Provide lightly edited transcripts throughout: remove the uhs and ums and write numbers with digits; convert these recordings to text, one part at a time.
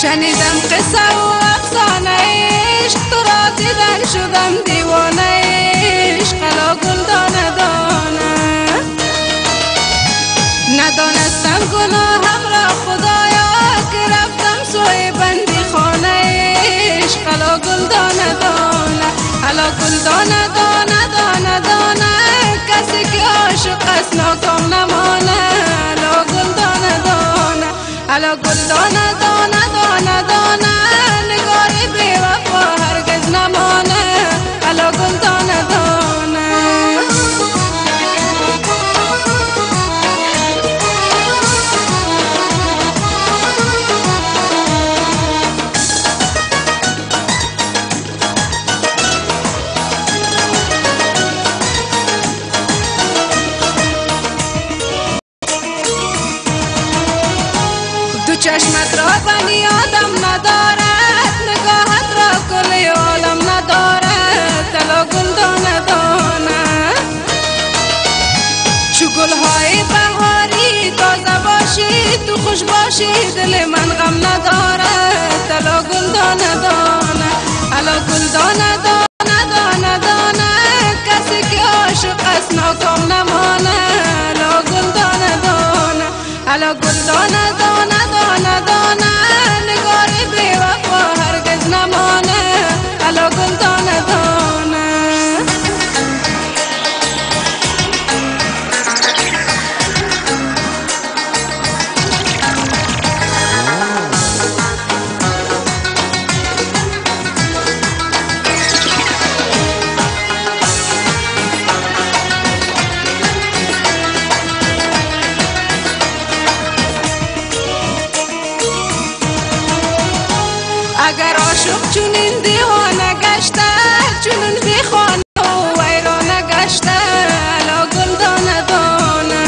شنیدم قصه و افسانه عشق، تو را دیدن شدم دیوانه عشق. الا گل دانه دانه ندانستم گناهم را خدایا، که رفتم سوی بندی خانه عشق. الا گل دانه دانه الا گل دانه دانه دانه دانه، کسی که عاشق است ناکام نمانه. الا گل دانه دانه الا گل دانه دانه دانه دانه، نگاری بی وفا هرگز نمانه. الا گل دانه دانه دو چشمت را بنی آدم ندارد، نگاهت را کل عالم ندارد. الا گل دانه دانه چو گلهای بهاری تازه باشی، تو خوش باشی دل من غم ندارد. الا گل دانه دانه الا گل دانه دانه دانه دانه، کسی که عاشق است ناکام نمانه. الا گل دانه دانه الا گل دانه دانه دانه دانه، نگاری بی وفا هرگز نمانه. الا گل دانه دانه اگر عاشق چونین دیوانه گشته، چونین بی خانه و ویرانه گشته. الا گل دانه دانه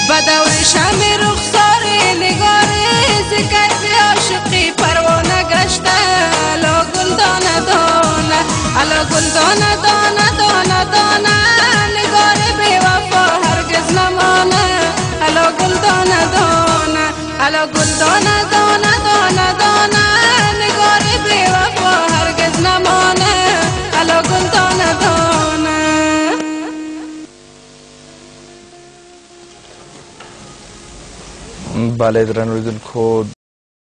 به دور شم رخسار نگاری، ذکر بی عاشقی پروانه گشته. الا گل دانه دانه الا گل دانه دانه دانه دانه، نگاری بی وفا هرگز نمانه. الا گل دانه دانه الا گل دانه دانه دانه دانه، نگاری بی وفا هرگز نمانه. الا گل دانه دانه بله درنوریدونکو